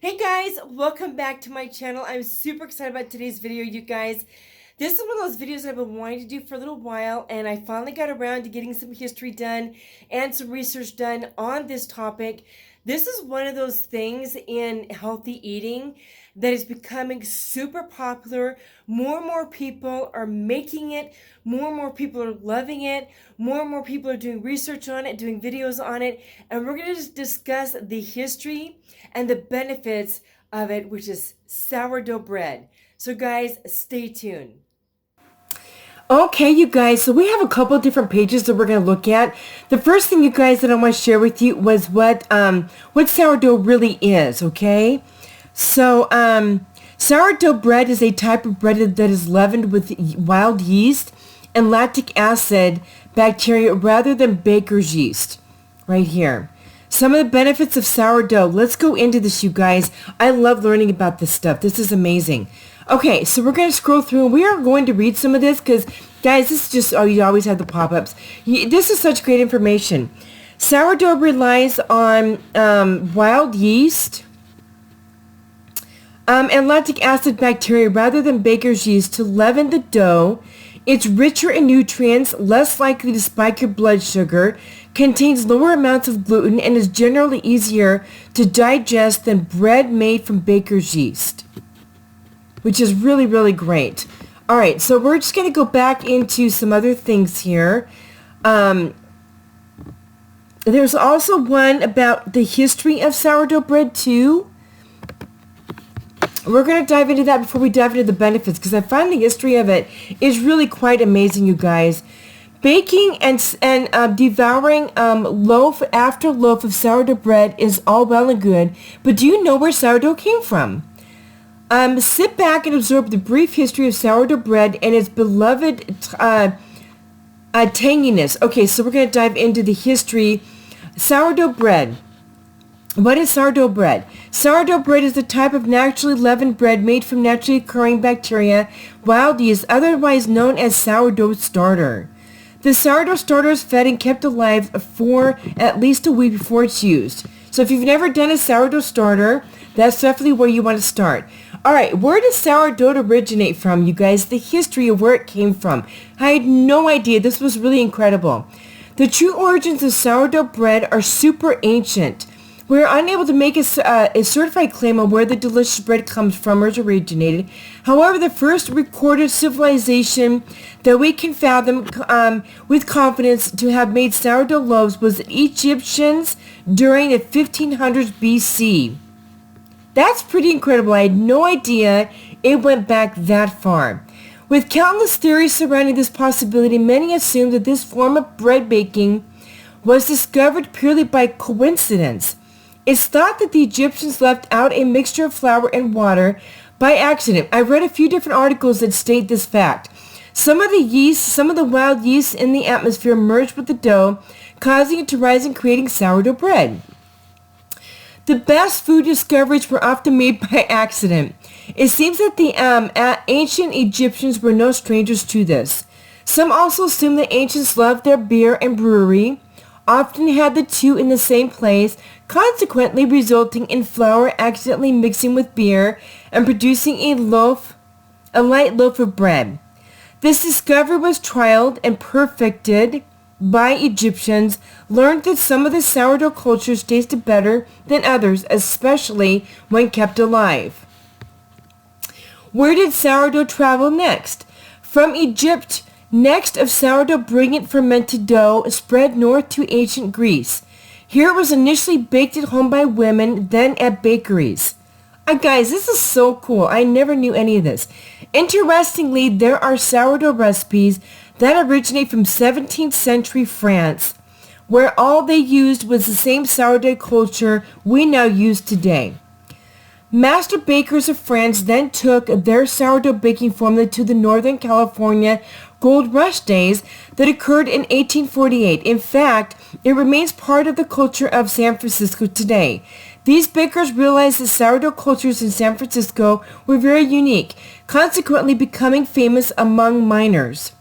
Hey guys, welcome back to my channel. I'm super excited about today's video, you guys. This is one of those videos I've been wanting to do for a little while, and I finally got around to getting some history done and some research done on this topic. This is one of those things in healthy eating that is becoming super popular. More and more people are making it. More and more people are loving it. More and more people are doing research on it, doing videos on it. And we're going to discuss the history and the benefits of it, which is sourdough bread. So guys, stay tuned. Okay, you guys, so we have a couple of different pages that we're going to look at. The first thing, you guys, that I want to share with you was what sourdough really is, okay? So, sourdough bread is a type of bread that is leavened with wild yeast and lactic acid bacteria rather than baker's yeast, right here. Some of the benefits of sourdough. Let's go into this, you guys. I love learning about this stuff. This is amazing. Okay, so we're going to scroll through, and we are going to read some of this because, guys, this is just, oh, you always have the pop-ups. This is such great information. Sourdough relies on wild yeast and lactic acid bacteria rather than baker's yeast to leaven the dough. It's richer in nutrients, less likely to spike your blood sugar, contains lower amounts of gluten, and is generally easier to digest than bread made from baker's yeast, which is really, really great. All right, so we're just going to go back into some other things here. There's also one about the history of sourdough bread, too. We're going to dive into that before we dive into the benefits, because I find the history of it is really quite amazing, you guys. Baking and devouring loaf after loaf of sourdough bread is all well and good, but do you know where sourdough came from? Sit back and absorb the brief history of sourdough bread and its beloved tanginess. Okay, so we're going to dive into the history. Sourdough bread. What is sourdough bread? Sourdough bread is a type of naturally leavened bread made from naturally occurring bacteria, wild yeast, otherwise known as sourdough starter. The sourdough starter is fed and kept alive for at least a week before it's used. So if you've never done a sourdough starter, that's definitely where you want to start. All right, where does sourdough originate from, you guys? The history of where it came from. I had no idea. This was really incredible. The true origins of sourdough bread are super ancient. We're unable to make a certified claim on where the delicious bread comes from or is originated. However, the first recorded civilization that we can fathom with confidence to have made sourdough loaves was the Egyptians during the 1500s BC. That's pretty incredible. I had no idea it went back that far. With countless theories surrounding this possibility, many assume that this form of bread baking was discovered purely by coincidence. It's thought that the Egyptians left out a mixture of flour and water by accident. I read a few different articles that state this fact. Some of the wild yeast in the atmosphere merged with the dough, causing it to rise and creating sourdough bread. The best food discoveries were often made by accident. It seems that the ancient Egyptians were no strangers to this. Some also assume the ancients loved their beer and brewery, often had the two in the same place, consequently resulting in flour accidentally mixing with beer and producing a light loaf of bread. This discovery was trialed and perfected by Egyptians, learned that some of the sourdough cultures tasted better than others, especially when kept alive. Where did sourdough travel next? From Egypt. Next of sourdough, brilliant fermented dough spread north to ancient Greece. Here it was initially baked at home by women, then at bakeries. Guys, this is so cool. I never knew any of this. Interestingly, there are sourdough recipes that originate from 17th century France, where all they used was the same sourdough culture we now use today. Master bakers of France then took their sourdough baking formula to the Northern California Gold Rush days that occurred in 1848. In fact, it remains part of the culture of San Francisco today. These bakers realized that sourdough cultures in San Francisco were very unique, consequently becoming famous among miners.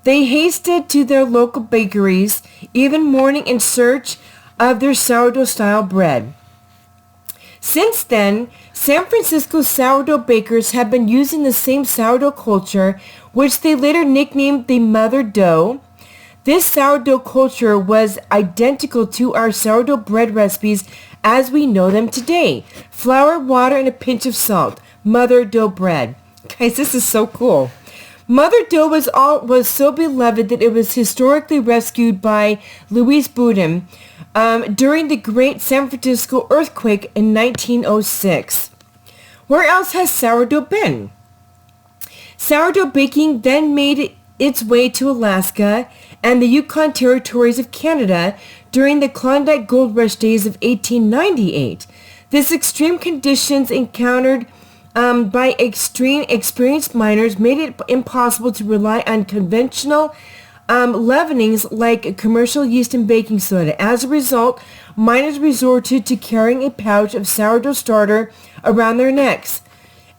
They hasted to their local bakeries, even morning in search of their sourdough-style bread. Since then, San Francisco sourdough bakers have been using the same sourdough culture, which they later nicknamed the mother dough. This sourdough culture was identical to our sourdough bread recipes as we know them today. Flour, water, and a pinch of salt. Mother dough bread. Guys, this is so cool. Mother dough was so beloved that it was historically rescued by Louis Boudin during the Great San Francisco earthquake in 1906. Where else has sourdough been? Sourdough baking then made its way to Alaska and the Yukon territories of Canada during the Klondike Gold Rush days of 1898. This extreme conditions encountered by experienced miners made it impossible to rely on conventional leavenings like commercial yeast and baking soda. As a result, miners resorted to carrying a pouch of sourdough starter around their necks.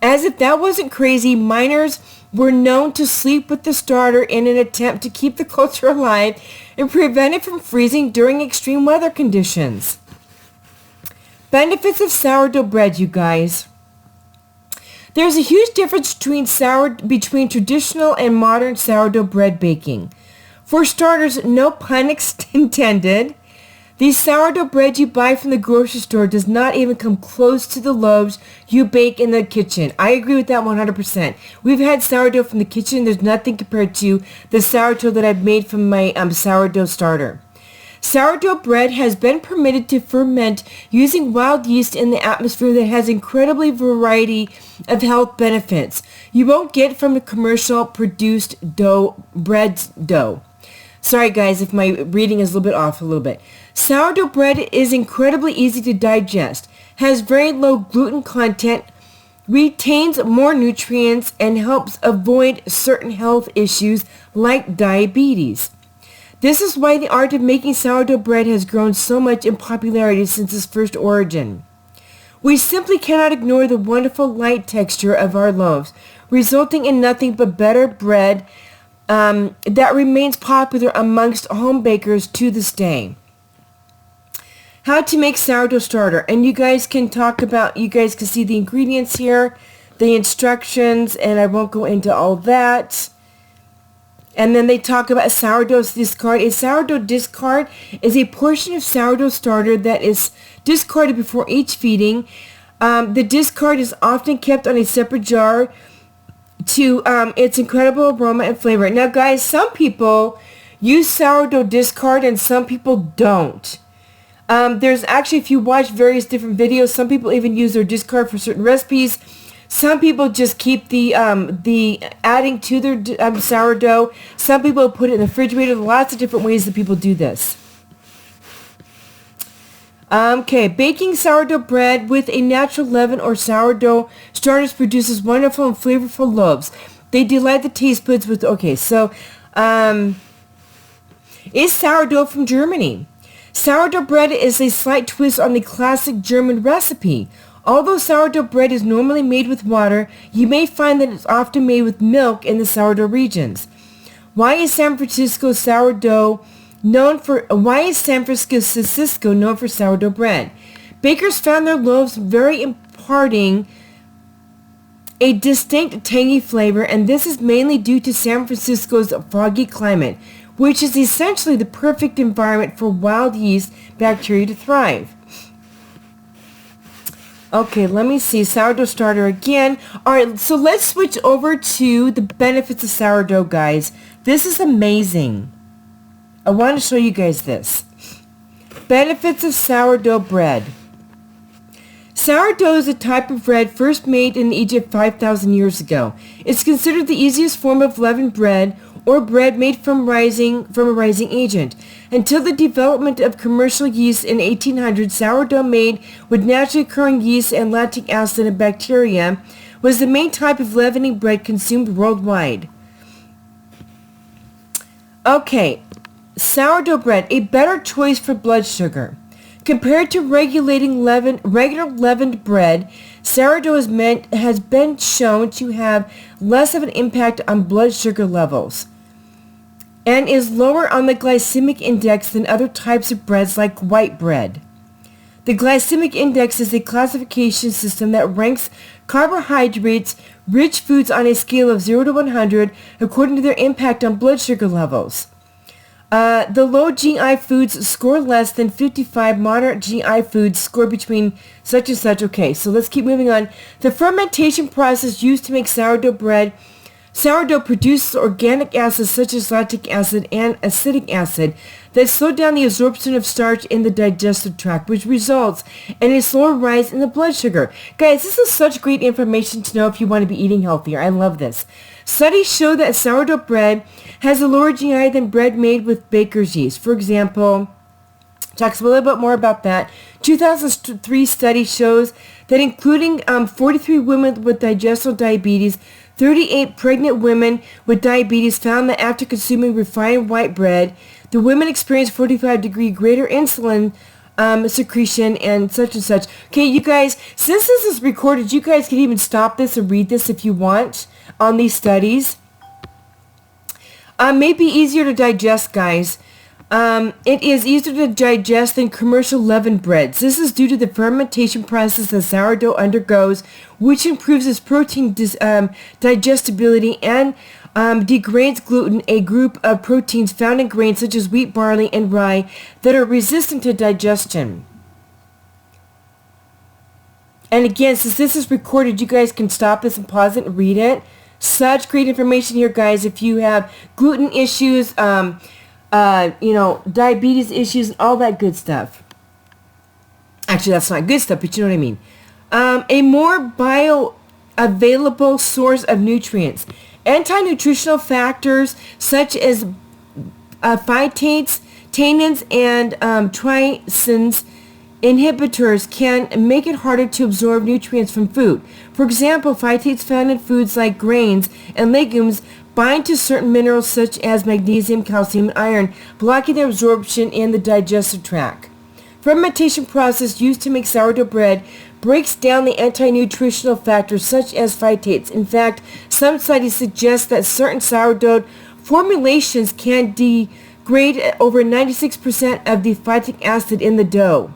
As if that wasn't crazy, miners were known to sleep with the starter in an attempt to keep the culture alive and prevent it from freezing during extreme weather conditions. Benefits of sourdough bread, you guys. There's a huge difference between traditional and modern sourdough bread baking. For starters, no pun intended, the sourdough bread you buy from the grocery store does not even come close to the loaves you bake in the kitchen. I agree with that 100%. We've had sourdough from the kitchen. There's nothing compared to the sourdough that I've made from my sourdough starter. Sourdough bread has been permitted to ferment using wild yeast in the atmosphere that has incredibly variety of health benefits you won't get from a commercial produced bread dough. Sorry guys if my reading is a little bit off a little bit. Sourdough bread is incredibly easy to digest, has very low gluten content, retains more nutrients, and helps avoid certain health issues like diabetes. This is why the art of making sourdough bread has grown so much in popularity since its first origin. We simply cannot ignore the wonderful light texture of our loaves, resulting in nothing but better bread that remains popular amongst home bakers to this day. How to make sourdough starter. And you guys can see the ingredients here, the instructions, and I won't go into all that. And then they talk about sourdough discard. A sourdough discard is a portion of sourdough starter that is discarded before each feeding. The discard is often kept on a separate jar to its incredible aroma and flavor. Now guys, some people use sourdough discard and some people don't. There's actually, if you watch various different videos, some people even use their discard for certain recipes. Some people just keep the adding to their sourdough. Some people put it in the refrigerator. Lots of different ways that people do this. Okay, baking sourdough bread with a natural leaven or sourdough starters produces wonderful and flavorful loaves. They delight the taste buds with, okay, so, is sourdough from Germany? Sourdough bread is a slight twist on the classic German recipe. Although sourdough bread is normally made with water, you may find that it's often made with milk in the sourdough regions. Why is San Francisco known for sourdough bread? Bakers found their loaves very imparting a distinct tangy flavor, and this is mainly due to San Francisco's foggy climate, which is essentially the perfect environment for wild yeast bacteria to thrive. Okay, let me see. Sourdough starter again. All right, so let's switch over to the benefits of sourdough, guys. This is amazing. I want to show you guys this. Benefits of sourdough bread. Sourdough is a type of bread first made in Egypt 5,000 years ago. It's considered the easiest form of leavened bread or bread made from a rising agent. Until the development of commercial yeast in 1800, sourdough made with naturally occurring yeast and lactic acid and bacteria was the main type of leavening bread consumed worldwide. Okay, sourdough bread, a better choice for blood sugar. Compared to regular leavened bread, sourdough has been shown to have less of an impact on blood sugar levels and is lower on the glycemic index than other types of breads like white bread. The glycemic index is a classification system that ranks carbohydrates-rich foods on a scale of 0 to 100 according to their impact on blood sugar levels. The low GI foods score less than 55. Moderate GI foods score between such and such. Okay, so let's keep moving on. The fermentation process used to make sourdough bread. Sourdough produces organic acids such as lactic acid and acetic acid that slow down the absorption of starch in the digestive tract, which results in a slower rise in the blood sugar. Guys, this is such great information to know if you want to be eating healthier. I love this. Studies show that sourdough bread has a lower GI than bread made with baker's yeast. For example, talks a little bit more about that. 2003 study shows that including 43 women with digestive diabetes, 38 pregnant women with diabetes found that after consuming refined white bread, the women experienced 45-degree greater insulin secretion and such. Okay, you guys, since this is recorded, you guys can even stop this and read this if you want on these studies. May be easier to digest, guys. It is easier to digest than commercial leavened breads. This is due to the fermentation process that sourdough undergoes, which improves its protein digestibility and degrades gluten, a group of proteins found in grains such as wheat, barley, and rye that are resistant to digestion. And again, since this is recorded, you guys can stop this and pause it and read it. Such great information here, guys. If you have gluten issues, diabetes issues, and all that good stuff. Actually, that's not good stuff, but you know what I mean. A more bioavailable source of nutrients. Anti-nutritional factors such as phytates, tannins, and trypsins inhibitors can make it harder to absorb nutrients from food. For example, phytates found in foods like grains and legumes bind to certain minerals such as magnesium, calcium, and iron, blocking their absorption in the digestive tract. Fermentation process used to make sourdough bread breaks down the anti-nutritional factors such as phytates. In fact, some studies suggest that certain sourdough formulations can degrade over 96% of the phytic acid in the dough.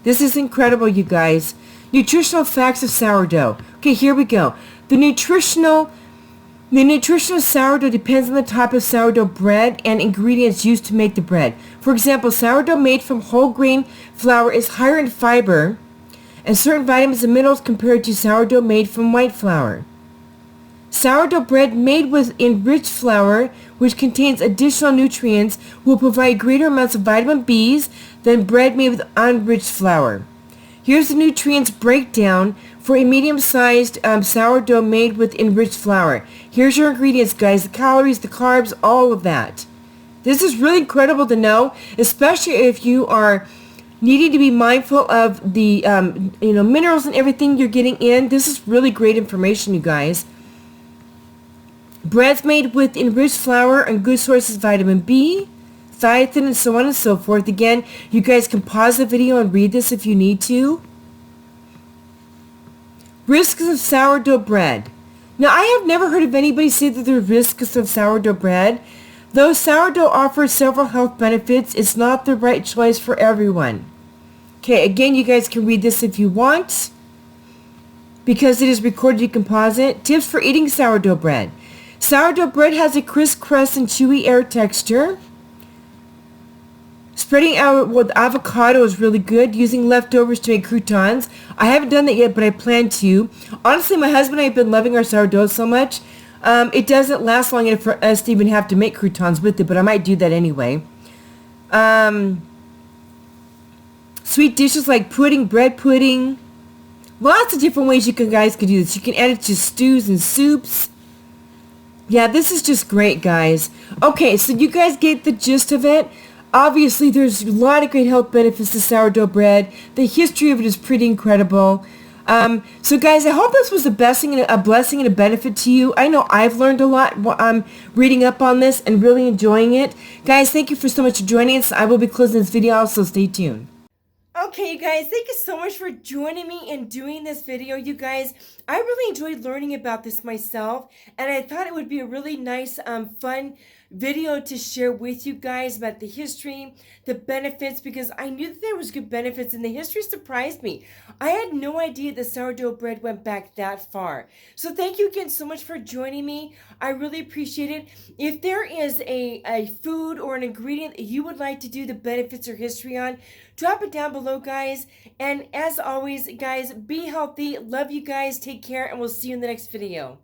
This is incredible, you guys. Nutritional facts of sourdough. Okay, here we go. The nutritional sourdough depends on the type of sourdough bread and ingredients used to make the bread. For example, sourdough made from whole grain flour is higher in fiber and certain vitamins and minerals compared to sourdough made from white flour. Sourdough bread made with enriched flour, which contains additional nutrients, will provide greater amounts of vitamin B's than bread made with unenriched flour. Here's the nutrients breakdown for a medium-sized sourdough made with enriched flour. Here's your ingredients, guys. The calories, the carbs, all of that. This is really incredible to know, especially if you are needing to be mindful of the minerals and everything you're getting in. This is really great information, you guys. Breads made with enriched flour and good sources of vitamin B, thiamine, and so on and so forth. Again, you guys can pause the video and read this if you need to. Risks of sourdough bread. Now, I have never heard of anybody say that there are risks of sourdough bread. Though sourdough offers several health benefits, it's not the right choice for everyone. Okay, again, you guys can read this if you want. Because it is recorded, you can pause it. Tips for eating sourdough bread. Sourdough bread has a crisp crust and chewy air texture. Spreading out with avocado is really good. Using leftovers to make croutons. I haven't done that yet, but I plan to. Honestly, my husband and I have been loving our sourdough so much. It doesn't last long enough for us to even have to make croutons with it, but I might do that anyway. Sweet dishes like pudding, bread pudding. Lots of different ways you guys can do this. You can add it to stews and soups. Yeah, this is just great, guys. Okay, so you guys get the gist of it. Obviously, there's a lot of great health benefits to sourdough bread. The history of it is pretty incredible. So, guys, I hope this was a blessing and a benefit to you. I know I've learned a lot reading up on this and really enjoying it. Guys, thank you for so much for joining us. I will be closing this video out, so stay tuned. Okay, you guys, thank you so much for joining me in doing this video, you guys. I really enjoyed learning about this myself, and I thought it would be a really nice, fun video to share with you guys about the history, the benefits, because I knew that there was good benefits and the history surprised me. I had no idea the sourdough bread went back that far. So thank you again so much for joining me. I really appreciate it. If there is a food or an ingredient that you would like to do the benefits or history on, drop it down below, guys. And as always, guys, be healthy. Love you guys. Take care, and we'll see you in the next video.